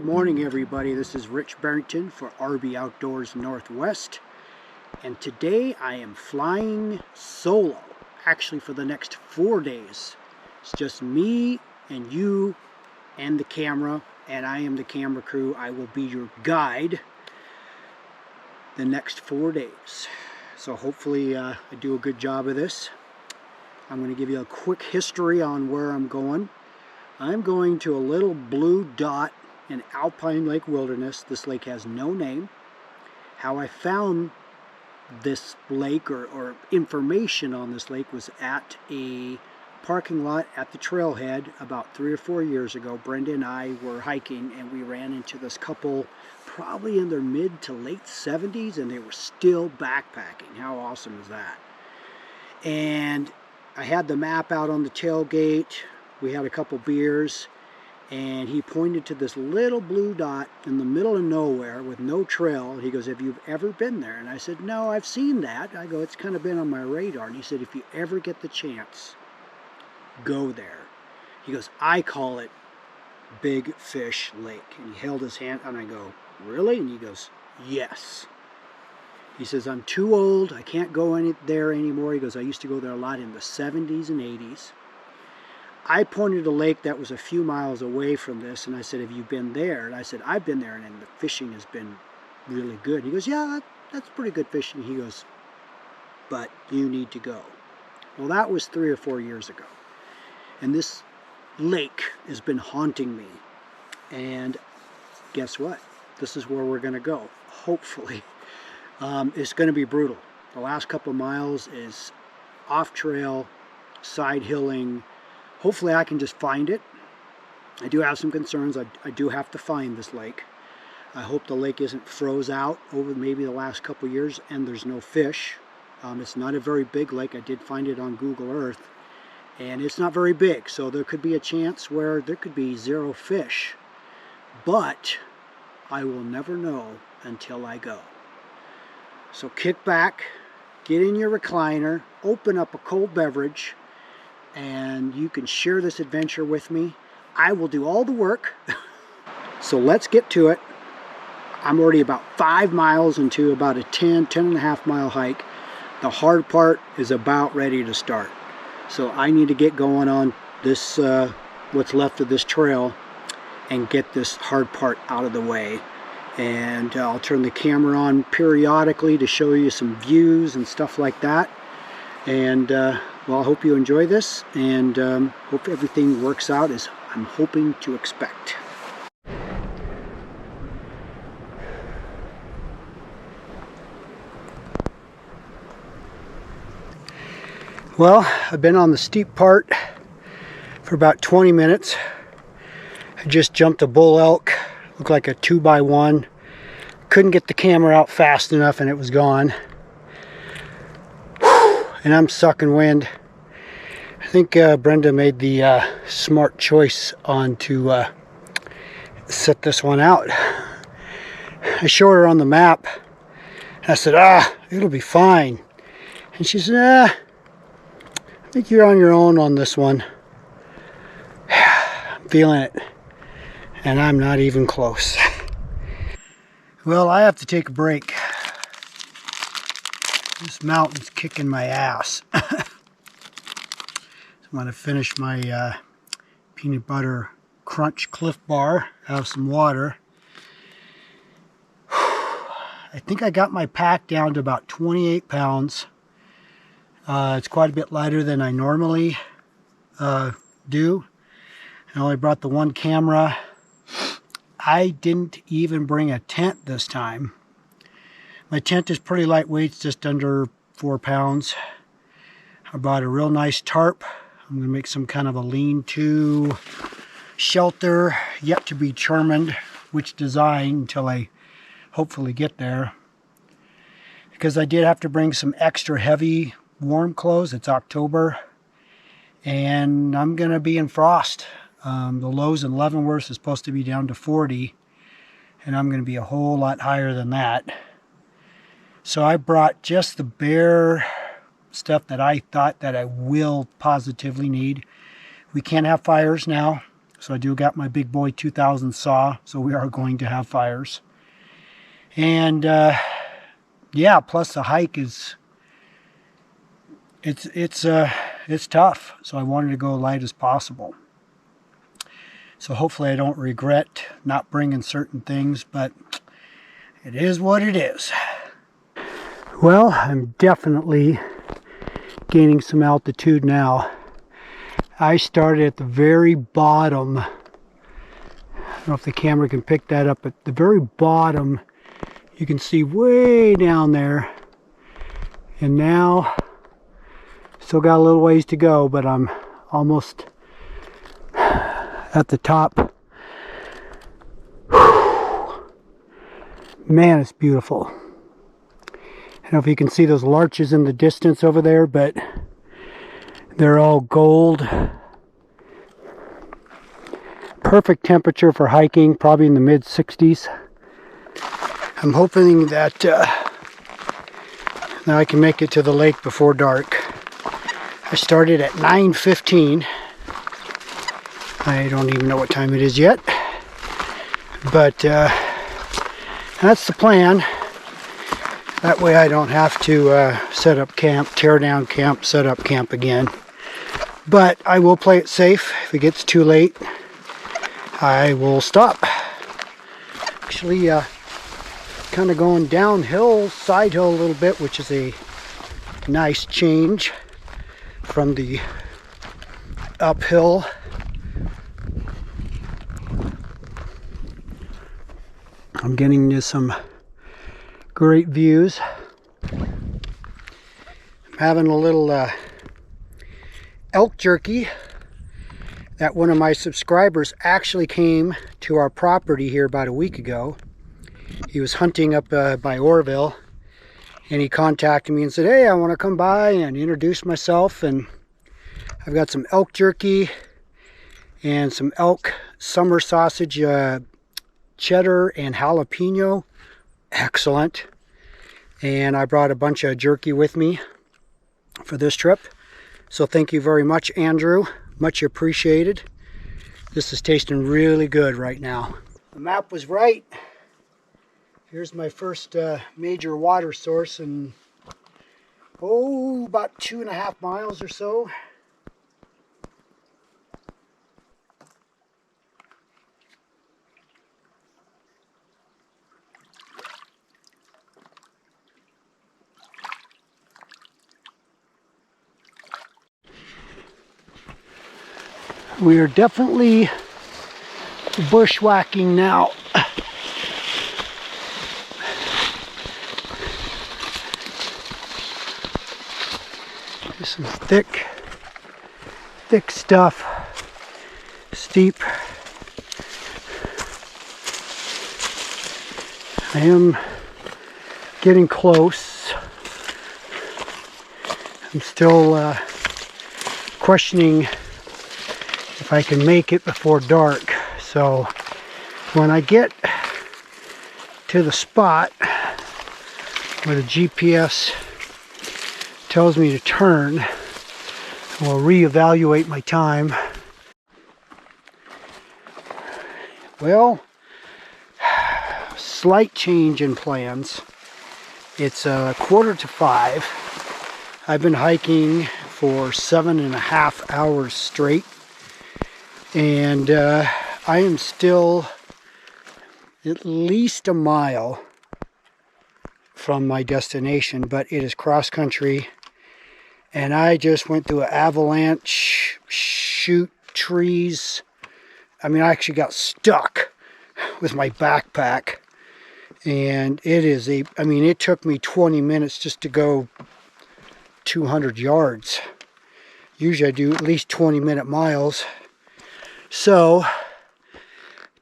Good morning, everybody. This is Rich Barrington for RB Outdoors Northwest, and today I am flying solo, actually for the next 4 days. It's just me and you and the camera, and I am the camera crew. I will be your guide the next 4 days. So hopefully I do a good job of this. I'm going to give you a quick history on where I'm going. I'm going to a little blue dot in Alpine Lake Wilderness. This lake has no name. How I found this lake or information on this lake was at a parking lot at the trailhead about 3 or 4 years ago. Brenda and I were hiking and we ran into this couple probably in their mid to late 70s, and they were still backpacking. How awesome is that? And I had the map out on the tailgate. We had a couple beers, and he pointed to this little blue dot in the middle of nowhere with no trail. He goes, "Have you ever been there?" And I said, "No, I've seen that." I go, "It's kind of been on my radar." And he said, "If you ever get the chance, go there." He goes, "I call it Big Fish Lake." And he held his hand, and I go, "Really?" And he goes, "Yes." He says, "I'm too old. I can't go there anymore." He goes, "I used to go there a lot in the 70s and 80s. I pointed a lake that was a few miles away from this, and I said, "Have you been there?" And I said, "I've been there, and the fishing has been really good." And he goes, "Yeah, that's pretty good fishing." He goes, "But you need to go." Well, that was 3 or 4 years ago. And this lake has been haunting me. And guess what? This is where we're going to go, hopefully. It's going to be brutal. The last couple of miles is off trail, side hilling. Hopefully I can just find it. I do have some concerns. I do have to find this lake. I hope the lake isn't froze out over maybe the last couple of years and there's no fish. It's not a very big lake. I did find it on Google Earth, and it's not very big, so there could be a chance where there could be 0 fish. But I will never know until I go. So kick back, get in your recliner, open up a cold beverage, and you can share this adventure with me. I will do all the work. So let's get to it. I'm already about 5 miles into about a 10 and a half mile hike. The hard part is about ready to start. So I need to get going on this, what's left of this trail, and get this hard part out of the way. And I'll turn the camera on periodically to show you some views and stuff like that. And well, I hope you enjoy this, and hope everything works out as I'm hoping to expect. Well, I've been on the steep part for about 20 minutes. I just jumped a bull elk, looked like a 2x1. Couldn't get the camera out fast enough and it was gone. And I'm sucking wind. I think Brenda made the smart choice on to set this one out. I showed her on the map. I said, it'll be fine. And she said, I think you're on your own on this one. I'm feeling it. And I'm not even close. Well, I have to take a break. This mountain's kicking my ass. So I'm going to finish my peanut butter crunch Cliff Bar, have some water. I think I got my pack down to about 28 pounds. It's quite a bit lighter than I normally do. I only brought the one camera. I didn't even bring a tent this time. My tent is pretty lightweight, it's just under 4 pounds. I bought a real nice tarp. I'm going to make some kind of a lean-to shelter, yet to be determined which design until I hopefully get there. Because I did have to bring some extra heavy warm clothes. It's October and I'm going to be in frost. The lows in Leavenworth is supposed to be down to 40, and I'm going to be a whole lot higher than that. So I brought just the bare stuff that I thought that I will positively need. We can't have fires now, So I do got my big boy 2000 saw, so we are going to have fires. And yeah, plus the hike is it's tough. So I wanted to go light as possible. So hopefully I don't regret not bringing certain things, but it is what it is. Well, I'm definitely gaining some altitude now. I started at the very bottom. I don't know if the camera can pick that up, but the very bottom, you can see way down there. And now, still got a little ways to go, but I'm almost at the top. Man, it's beautiful. I don't know if you can see those larches in the distance over there, but they're all gold. Perfect temperature for hiking, probably in the mid 60s. I'm hoping that now I can make it to the lake before dark. I started at 9:15. I don't even know what time it is yet, but that's the plan. That way I don't have to set up camp, tear down camp, set up camp again. But I will play it safe. If it gets too late, I will stop. Actually, kind of going downhill, side hill a little bit, which is a nice change from the uphill. I'm getting to some great views. I'm having a little elk jerky that one of my subscribers actually came to our property here about a week ago. He was hunting up by Orville, and he contacted me and said, hey, I want to come by and introduce myself, and I've got some elk jerky and some elk summer sausage, cheddar and jalapeno. Excellent. And I brought a bunch of jerky with me for this trip. So thank you very much, Andrew. Much appreciated. This is tasting really good right now. The map was right. Here's my first major water source in, about 2.5 miles or so. We are definitely bushwhacking now. There's some thick stuff, steep. I am getting close. I'm still questioning if I can make it before dark. So when I get to the spot where the GPS tells me to turn, I'll reevaluate my time. Well, slight change in plans. It's 4:45. I've been hiking for 7.5 hours straight, and I am still at least a mile from my destination, but it is cross country, and I just went through an avalanche, shoot trees. I mean, I actually got stuck with my backpack, and it took me 20 minutes just to go 200 yards. Usually I do at least 20-minute miles. So I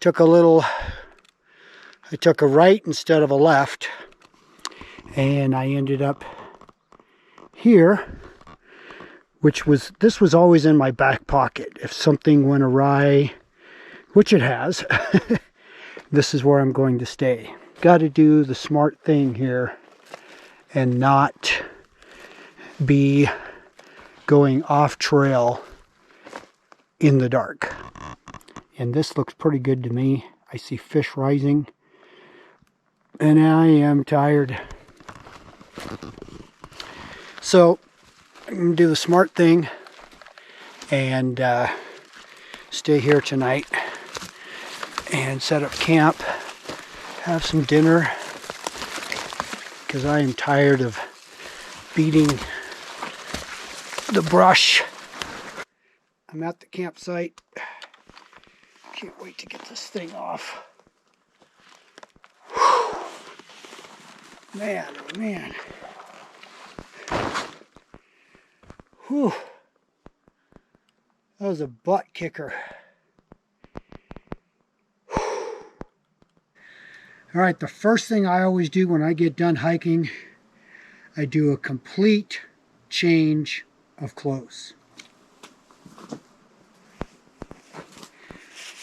took a right instead of a left, and I ended up here, this was always in my back pocket. If something went awry, which it has, this is where I'm going to stay. Got to do the smart thing here and not be going off trail in the dark. and this looks pretty good to me. I see fish rising, and I am tired. So I'm going to do the smart thing and stay here tonight and set up camp, have some dinner, because I am tired of beating the brush. I'm at the campsite. Can't wait to get this thing off. Whew. Man, oh man. Whew. That was a butt kicker. Alright, the first thing I always do when I get done hiking, I do a complete change of clothes.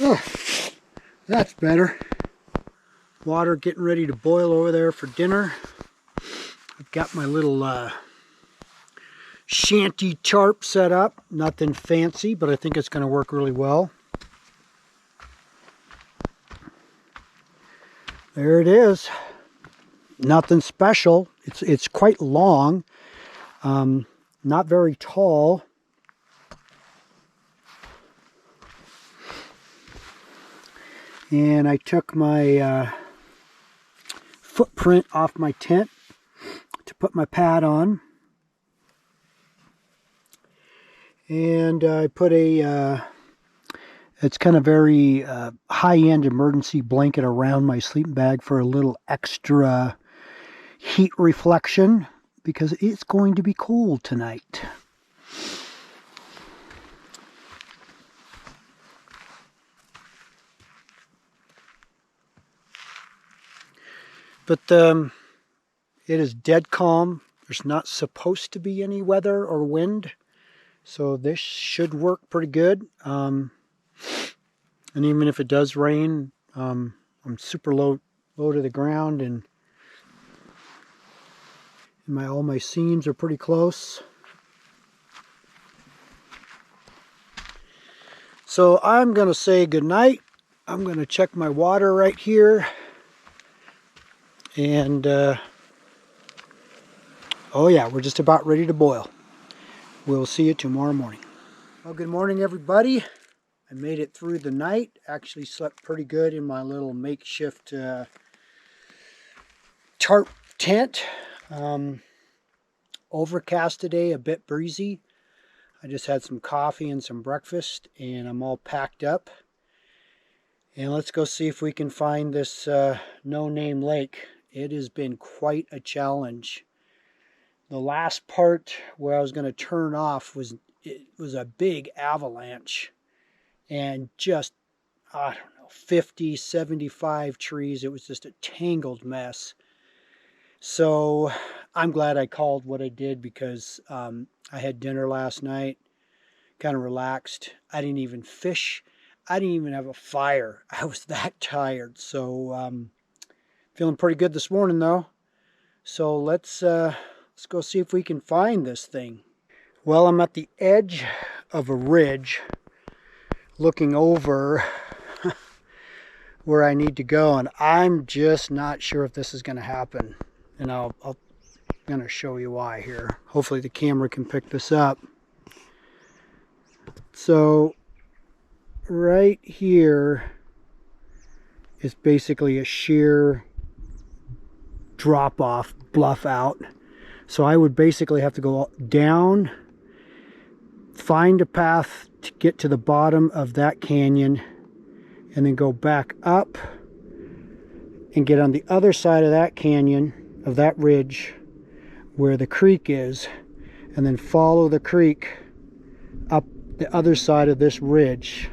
Oh, that's better. Water getting ready to boil over there for dinner. I've got my little shanty tarp set up. Nothing fancy, but I think it's going to work really well. There it is. Nothing special. It's quite long. Not very tall. And I took my footprint off my tent to put my pad on. And I put a it's kind of very high-end emergency blanket around my sleeping bag for a little extra heat reflection, because it's going to be cold tonight. But it is dead calm. There's not supposed to be any weather or wind, so this should work pretty good. And even if it does rain, I'm super low to the ground, and all my seams are pretty close. So I'm going to say goodnight. I'm going to check my water right here. And, oh yeah, we're just about ready to boil. We'll see you tomorrow morning. Well, good morning, everybody. I made it through the night. Actually slept pretty good in my little makeshift tarp tent. Overcast today, a bit breezy. I just had some coffee and some breakfast, and I'm all packed up. And let's go see if we can find this no-name lake. It has been quite a challenge. The last part where I was going to turn off was a big avalanche. And just, I don't know, 50, 75 trees. It was just a tangled mess. So I'm glad I called what I did, because I had dinner last night, kind of relaxed. I didn't even fish. I didn't even have a fire. I was that tired. So feeling pretty good this morning though. So let's go see if we can find this thing. Well, I'm at the edge of a ridge, looking over where I need to go, and I'm just not sure if this is going to happen. And I'm going to show you why here. Hopefully the camera can pick this up. So right here is basically a sheer drop off, bluff out. So I would basically have to go down, find a path to get to the bottom of that canyon, and then go back up and get on the other side of that canyon, of that ridge where the creek is, and then follow the creek up the other side of this ridge.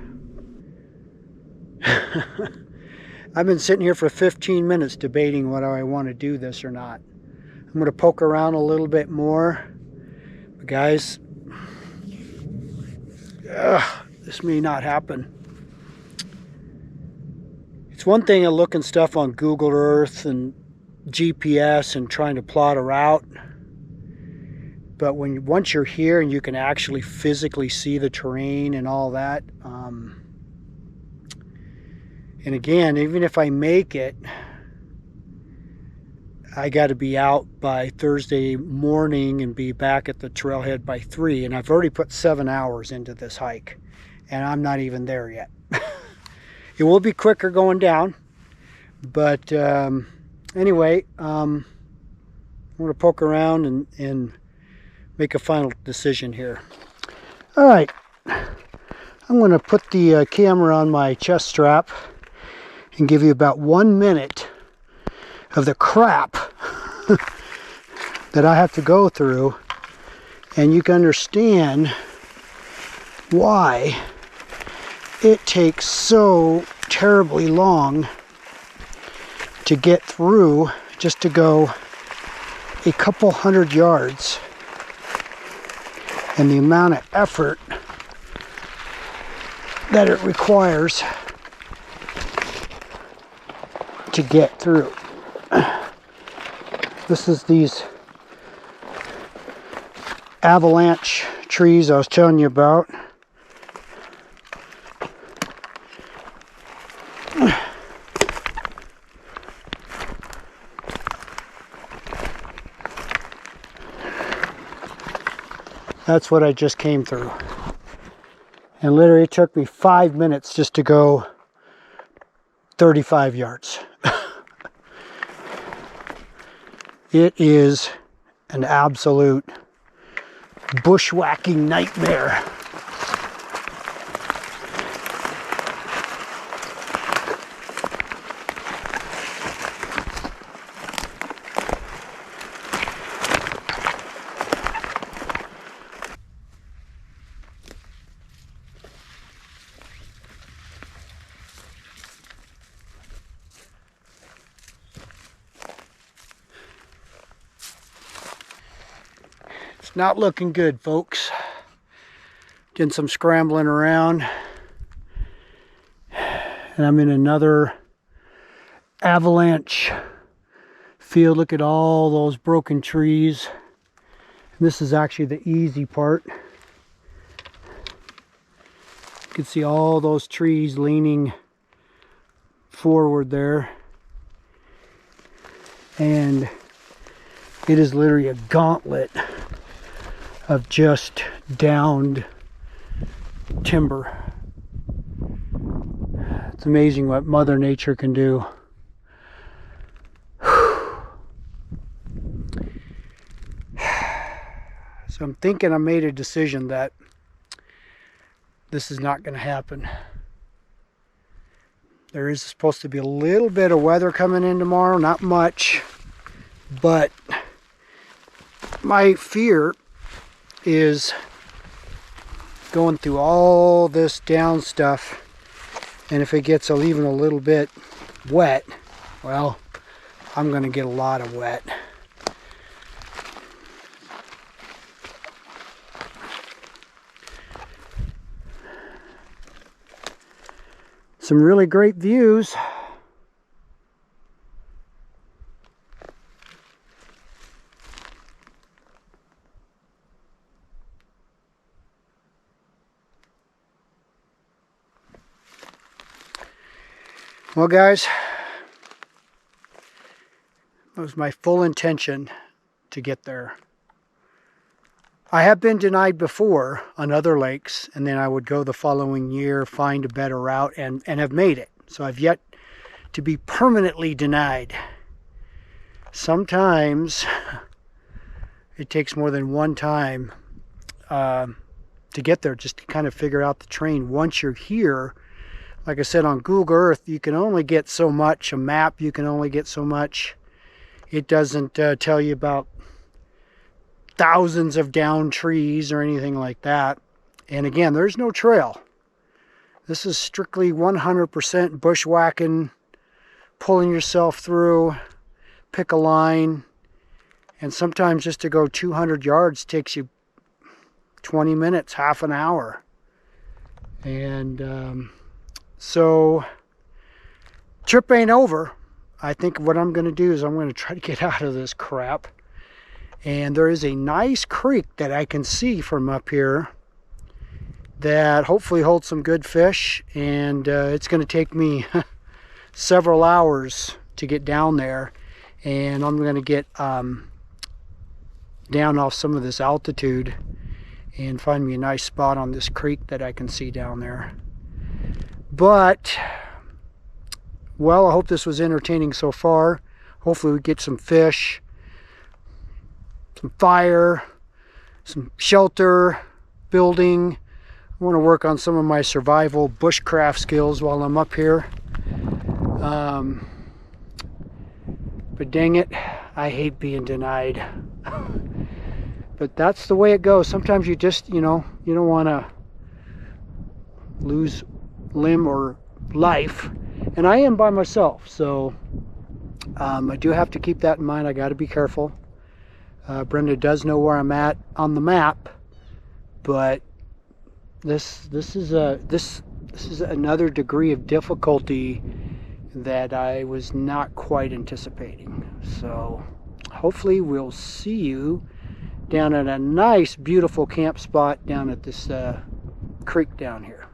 I've been sitting here for 15 minutes debating whether I want to do this or not. I'm going to poke around a little bit more. But guys, this may not happen. It's one thing to looking stuff on Google Earth and GPS and trying to plot a route. But once you're here and you can actually physically see the terrain and all that, And again, even if I make it, I got to be out by Thursday morning and be back at the trailhead by 3. And I've already put 7 hours into this hike, and I'm not even there yet. It will be quicker going down, but anyway, I'm going to poke around and make a final decision here. All right, I'm going to put the camera on my chest strap and give you about 1 minute of the crap that I have to go through, and you can understand why it takes so terribly long to get through just to go a couple hundred yards, and the amount of effort that it requires to get through. This is these avalanche trees I was telling you about. That's what I just came through. And literally it took me 5 minutes just to go 35 yards. It is an absolute bushwhacking nightmare. Not looking good, folks. Doing some scrambling around, and I'm in another avalanche field. Look at all those broken trees. And this is actually the easy part. You can see all those trees leaning forward there, and it is literally a gauntlet of just downed timber. It's amazing what Mother Nature can do. So I'm thinking I made a decision that this is not going to happen. There is supposed to be a little bit of weather coming in tomorrow, not much, but my fear is going through all this down stuff, and if it gets even a little bit wet, well, I'm going to get a lot of wet. Some really great views. Well, guys, it was my full intention to get there. I have been denied before on other lakes, and then I would go the following year, find a better route, and have made it. So I've yet to be permanently denied. Sometimes it takes more than one time to get there, just to kind of figure out the terrain. Once you're here, like I said, on Google Earth, you can only get so much. A map, you can only get so much. It doesn't tell you about thousands of downed trees or anything like that. And again, there's no trail. This is strictly 100% bushwhacking, pulling yourself through, pick a line, and sometimes just to go 200 yards takes you 20 minutes, half an hour. And so, trip ain't over. I think what I'm going to do is I'm going to try to get out of this crap. And there is a nice creek that I can see from up here that hopefully holds some good fish. And it's going to take me several hours to get down there, and I'm going to get down off some of this altitude and find me a nice spot on this creek that I can see down there. But, well, I hope this was entertaining so far. Hopefully we get some fish, some fire, some shelter building. I want to work on some of my survival bushcraft skills while I'm up here. But dang it, I hate being denied. But that's the way it goes. Sometimes you just, you don't want to lose limb or life. And I am by myself, so I do have to keep that in mind. I got to be careful. Brenda does know where I'm at on the map, but this is another degree of difficulty that I was not quite anticipating. So hopefully we'll see you down at a nice, beautiful camp spot down at this creek down here.